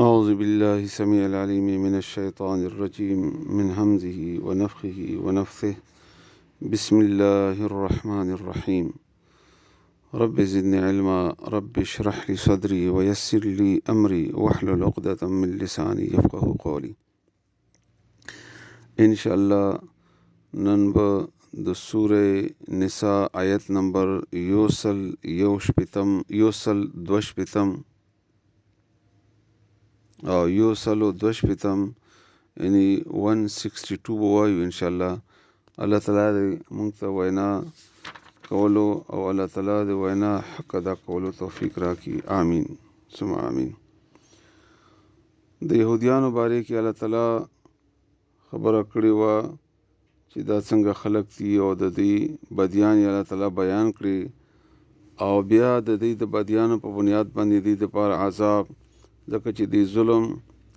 أعوذ بالله السميع العليم من الشيطان الرجيم من همزه ونفخه ونفثه بسم الله الرحمن الرحيم رب زدني علما رب اشرح لي صدري ويسر لي أمري واحلل عقدة من لساني يفقه قولي. إن شاء الله ننب د سورة نساء آیت نمبر یوسل دوشپتم او یوسلو دوشپتم یعنی 162 وایو ان شاء الله. الله تعالی دې موږ ته وینا کولو او الله تعالی دې وینا حق ادا کولو توفیق راکړي، آمین ثم آمین. د يهوديانو باره کې الله تعالی خبره کړې و چې دا څنګه خلق دي او د دې بدیان الله تعالی بیان کړي، او بیا د دې د بدیانو په بنیاد باندې دې د پاره عذاب، ځکه چې دې ظلم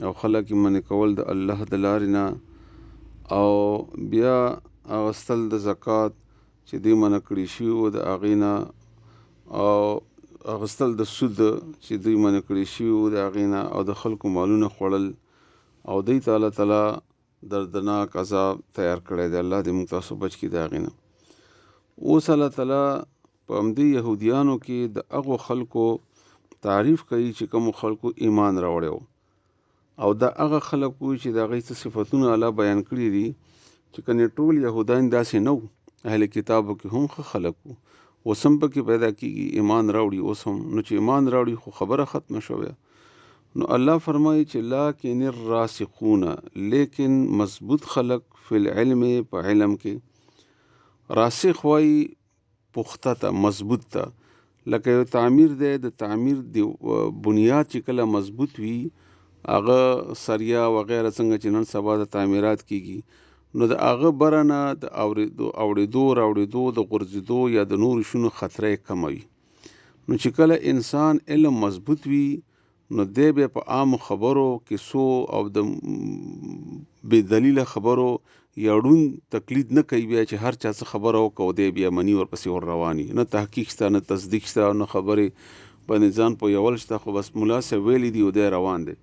او خلق یې منې کول د الله د لارې نه، او بیا اغستل د زکات چې دې منع کړي شوي وو د هغې نه، او اغستل د سود چې دوی منع کړي شوي وو د هغې نه، او د خلکو مالونه خوړل، او دوی ته الله تعالی دردناک عذاب تیار کړی دی. الله دې موږ تاسو بچ کړي د هغې نه. اوس الله تعالی په همدې یهودیانو کې د هغو خلکو تعریف کوي چې کوم خلکو ایمان راوړی و، او دا هغه خلک وو چې د هغې څه صفتونه الله بیان کړي دي چې کنې ټول یهودان داسې نه وو، اهل کتابو کې هم ښه خلک وو، اوس هم پکې پیدا کېږي ایمان راوړي اوس هم. نو چې ایمان راوړي خو خبره ختمه شوې. نو الله فرمایي چې لکن الراسخون، لیکن مضبوط خلق فی العلم، په علم کې. راسخ وایي پخته ته، مضبوط ته، لکه یو تعمیر دی، د تعمیر دی بنیاد چې کله مضبوط وي، هغه سریا وغیره څنګه چې نن سبا د تعمیرات کیږي، نو د هغه بره نه د اوړېدو راوړېدو د غورځېدو یا د نورو شونو خطره یې کموي. نو چې کله انسان علم مضبوط وي، نو دی بیا په عامو خبرو کیسو او د بې دلیله خبرو یا ړوند تقلید نه کوي، بیا چې هر چا څه خبره وکړو دی بیا مني ورپسې ور رواني، نه تحقیق شته نه تصدیق شته نه خبرې باندې ځان پویول شته، خو بس ملا صاحب ویلي دي او دی روان دی،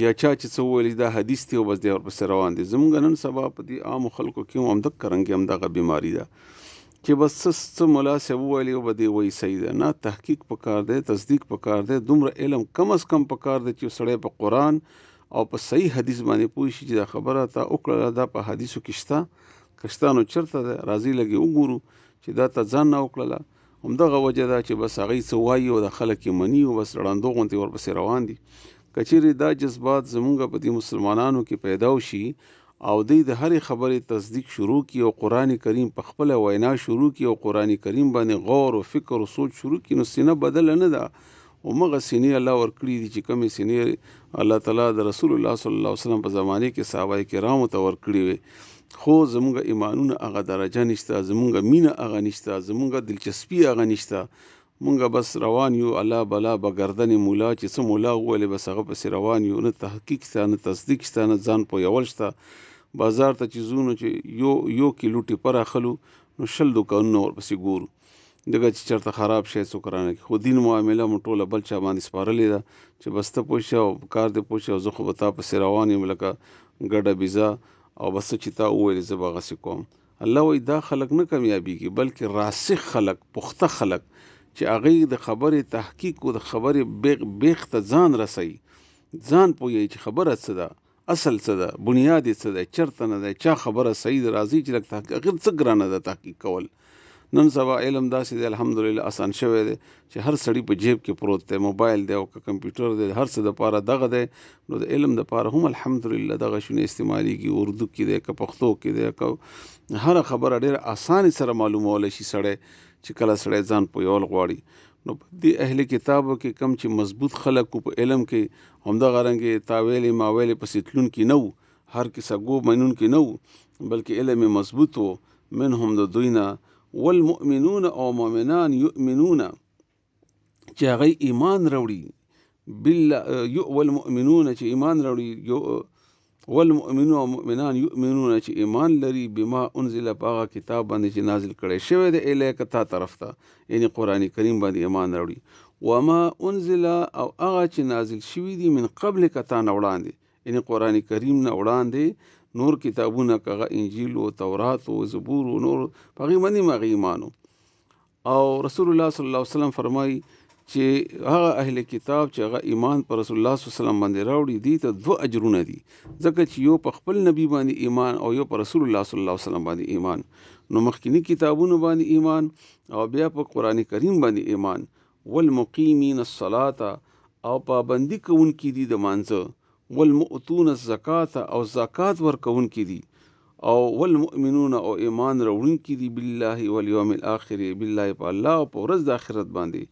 یا چا چې څه وویلي دا حدیث دی او بس دی ورپسې روان دی. زموږ نن سبا په دې عامو خلکو کې هم همدغه رنګې همدغه بیماري ده چې بس څه ملا صاحب وویلي او به دې وایي صحیح ده، نه تحقیق پکار دی، تصدیق پکار دی، دومره علم کم از کم پکار دی چې سړی په قرآن او په صحیح حدیث باندې پوه شي چې دا خبره تا وکړله دا په حدیثو کې شته که شته نو چېرته دی، راځئ لږې وګورو چې دا تا ځان نه وکړله. همدغه وجه ده چې بس هغوی څه وایي او د خلک یې مني او بس ړانده غوندې ورپسې روان دي. که چیرې دا جذبات زمونږ په دې مسلمانانو کې پیدا وشي او دوی د هرې خبرې تصدیق شروع کړي او قرآن کریم په خپله وینا شروع کړي او قرآن کریم باندې غور او فکر او سوچ شروع کړي، نو سینه بدله نه ده، همغه سینې الله ورکړي دي چې کومې سینې الله تعالی د رسول الله صلی الله علیه وسلم په زمانې کې صحابه کرامو ته ورکړي وي، خو زمونږ ایمانونه هغه درجه نشته، زمونږ مینه هغه نشته، زمونږ دلچسپي هغه نشته، مونږ بس روان یو الله بلا بګردن مولا چې څه مولا وویلې بس هغه پسې روان یو، نه تحقیق شته نه تصدیق شته نه ځان پویول شته. بازار ته چې ځو نو چې یو کیلو ټیپر اخلو نو 20 دوکانونه ورپسې ګورو، دغه چې چېرته خراب شی څوک رانه کړي، خو دین معامله مو ټوله بل چا باندې سپارلې ده چې بس ته پوه شه او کار دې پوه شه او زه خو به تا پسې روان یم لکه ګډه بیزه، او بس چې تا وویلې زه به هغسې کوم. الله وایي دا خلک نه کامیابیږي، بلکې راسخ خلک، پخته خلک چې هغې د خبرې تحقیق او د خبرې بیخ ته ځان رسوي، ځان پوهیږي چې خبره څه ده، اصل څه ده، بنیاد یې څه دی، چېرته نه دی، چا خبره صحیح ده، راځي چې لږ تحقیق. اخر څه ګرانه ده تحقیق کول، نن سبا علم داسې دی الحمدلله آسان شوی دی چې هر سړي په جیب کې پروت دی، موبایل دی او که کمپیوټر دی، هر څه دپاره دغه دی. نو د علم دپاره هم الحمدلله دغه شونه استعمالیږي، اردو کې دی که پښتو کې دی، که هره خبره ډېره اسانۍ سره معلومولی شي سړی چې کله سړی ځان پویول غواړي. نو په دې اهل کتابو کې کم چې مضبوط خلک په علم کې همدغه رنګې تاویلې ماویلې پسې تلونکي نه وو، هر کیسه ګو منونکي نه وو، بلکې علم یې مضبوط و. منهم د دوی نه والمؤمنون او مؤمنان یؤمنون چې هغوی ایمان راوړي، والمؤمنون چې ایمان راوړي، والمؤمنون او مؤمنان یؤمنون چې ایمان لري بما انزل په هغه کتاب باندې چې نازل کړی شوی دی الیک تا طرف ته، یعنی قرآن کریم باندې ایمان راوړي. وما انزل او هغه چې نازل شوي دي من قبل کتا نه وړاندې، یعنی قرآن کریم نه وړاندې نور کتابونه کغه انجیل او تورات او زبور او نور پغې باندې مغه ایمانو. او رسول الله صلی الله علیه وسلم فرمایي چې هغه اهل کتاب چې هغه ایمان پر رسول الله صلی الله علیه وسلم باندې راوړي دي ته 2 اجرونه دي، ځکه چې یو په خپل نبی باندې ایمان او یو پر رسول الله صلی الله علیه وسلم باندې ایمان. نو مخکینی کتابونو باندې ایمان او بیا په قرآن کریم باندې ایمان. والمقیمین الصلاة او پابندی کوونکي دي د مانځه، والمؤتون الزکات او زکات ورکوونکي دي، او والمؤمنون او ایمان راوړونکي دي بالله والیوم الاخر، بالله په الله او په ورځ د آخرت باندې.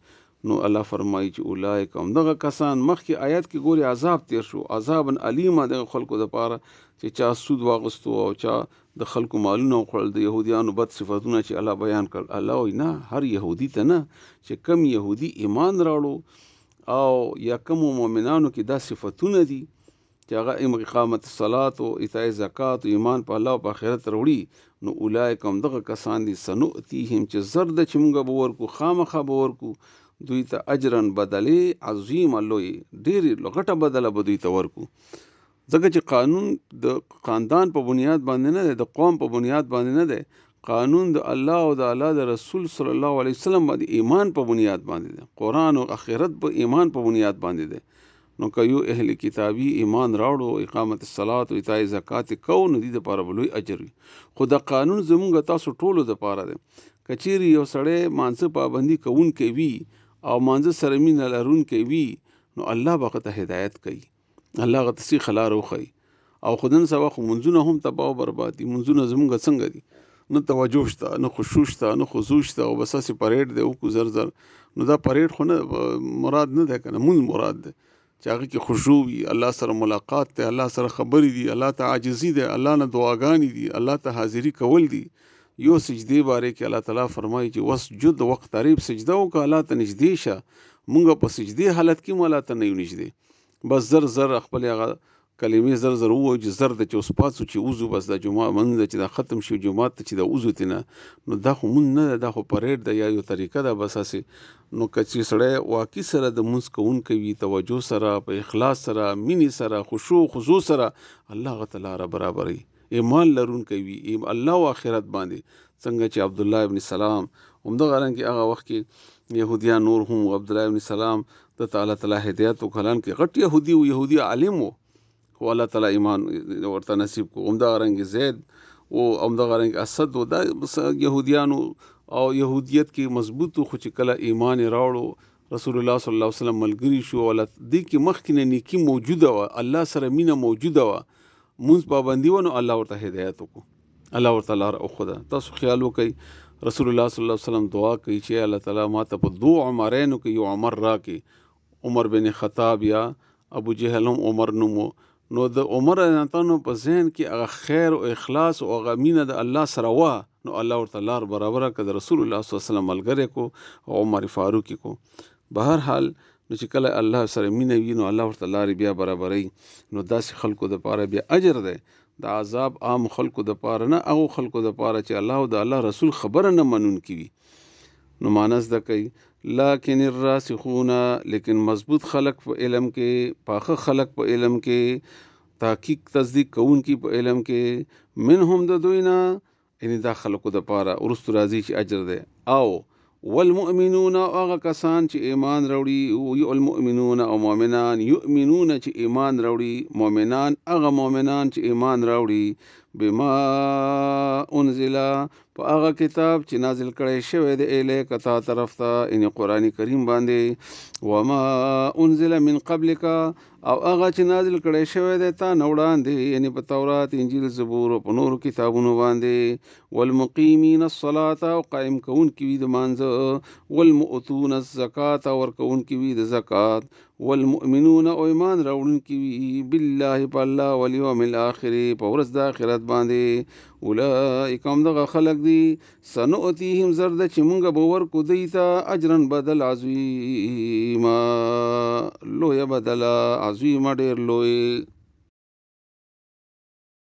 نو الله فرمایي چې اولئک هم دغه کسان، مخکې آیات کې ګوري عذاب تیر شو، عذاب الیمه د خلکو لپاره چې چا سود واغستو او چا د خلکو مالونه وخوړل، د يهوديانو بد صفاتونه چې الله بیان کړ. الله وایي نه، هر يهودي ته نه، چې کم يهودي ایمان راوړو او یا کم مؤمنانو کې دا صفاتونه دي چې هغه اقامت الصلاة او ایتاء زکات او ایمان په الله او په آخرت وروړي، نو اولئک هم دغه کسان دي سنؤتیهم چې زرد چې موږ به ورکو، خامخا به ورکو دوی ته اجرن بدلې عظیم، لوی ډېرې غټه بدله به دوی ته ورکو. ځکه چې قانون د خاندان په بنیاد باندې نه دی، د قوم په بنیاد باندې نه دی، قانون د الله او د الله د رسول صلی الله علیه وسلم باندې ایمان په بنیاد باندې دی، قرآن او آخرت په ایمان په بنیاد باندې دی. نو که یو اهل کتابی ایمان راوړو، اقامت الصلاة او ایتاء زکات کو، نو دې دپاره به لوی اجر وي. خو د قانون زمونږ تاسو ټولو دپاره دی. که چیرې یو سړی مانځه پابندي کوونکی وي او مانځه سره مینه لرونکی وي، نو الله به هغه ته هدایت کوي، الله هغه ته صحیح لاره وښیي. او خو نن سبا خو منځونه هم تباه او برباد دي. منځونه زمونږ څنګه دي؟ نه توجه شته، نه خشوع شته، نه خضوع شته، او بس هسې پریډ دی وکړو زر زر. نو دا پریډ خو نه مراد نه دی که نه، مونځ مراد دی چې هغه کې خشوع وي، الله سره ملاقات دی، الله سره خبرې دي، الله ته عاجزي دی، الله نه دعاګانې دي، الله ته حاضري کول دي. یو سجدې باره کې الله تعالی فرمایي چې وسجد وقت قریب، سجده وکړه الله ته نږدې شه. مونږ په سجدې حالت کې الله ته نه یو نږدې، بس زر زر خپل هغه کلمې زر زر ووایو چې زر د چې اوس پاڅو چې وضو، بس د جمعه منځ ده چې دا ختم شي جمعات ته چې دا وضو تېنه، نو دا خو مونځ نه ده، دا خو پریډ ده یا یو طریقه ده بس هسې. نو که چې سړی واقعي سره د مونځ کوونکی وي، توجه سره، په اخلاص سره، مینې سره، خشوع خضوع سره، الله هغه ته لاره برابروي. ایمان لرونکی وي الله او آخرت باندې، څنګه چې عبدالله ابن سلام همدغه رنګې هغه وخت کې یهودیان نور هم عبدالله ابن سلام د الله تعالی هدایت وکړان کې غټ یهودي و، یهودي عالم و، خو الله تعالی ایمان ورته نصیب کو. همدغه رنګ زید او همدغه رنګ اسد و، دا یهودیانو او یهودیت کې مضبوط خو چې کله ایمان راوړو، رسول الله صلی الله علیه وسلم ملګری شو، ولا دې کې مخکې نه نیکی موجوده و، الله سره مینه موجوده و، مونځ پابندي و، نو الله ورته هدایت وکړو، الله ورته لاره وښوده. تاسو خیال وکئ، رسول الله صلی الله علیه وسلم دعا کوي چې الله تعالی ماته په 2 عمرینو کې یو عمر راکړي، عمر بن خطاب یا ابو جهل هم عمر نومو. نو د عمر انتانو په ذهن کې هغه خیر او اخلاص او هغه مینه د الله سره وه، نو الله ورته لار برابره کړه، رسول الله صلی الله علیه وسلم ملګری کو او عمر فاروق کو. بهر حال نو چې کله الله سره مینه وي، نو الله ورته لارې بیا برابري. نو داسې خلکو دپاره بیا اجر دی. د عذاب عام خلکو دپاره نه، هغو خلکو دپاره چې الله او د الله رسول خبره نه منونکي وي. نو معنی زده کوي، لکن الراسخون، لیکن مضبوط خلق په علم کې، پاخه خلق په علم کې، تحقیق تصدیق کوونکي په علم کې، منهم د دوی نه، یعنی دا خلقو دپاره وروستو راځي چې اجر دی. او والمؤمنون، هغه کسان چې ایمان راوړي، او المؤمنون او مؤمنان، یؤمنون چې ایمان راوړي، مؤمنان هغه مؤمنان چې ایمان راوړي، بما انزل، په هغه کتاب چې نازل کړی شوی دی الیک تا طرف ته، یعنی قرآن کریم باندې، وما انزل من قبلک، او هغه چې نازل کړی شوی دی تا نه وړاندې، یعنی په تورات، انجیل، زبور او په نورو کتابونو باندې، والمقیمین الصلاة، او قائم کوونکي وي د مانځه، والمؤتون الزکات، او ورکوونکي وي د زکات، والمؤمنون او ایمان راوړونکي وي بالله په الله، والیوم الاخر په ورځ د آخرت باندې، اولئک هم دغه خلق دي سنؤتیهم زرد چې مونږ به ورکو دوی ته اجرا بدل عظیما، لویه بدله، عظیمه ډېر لوی.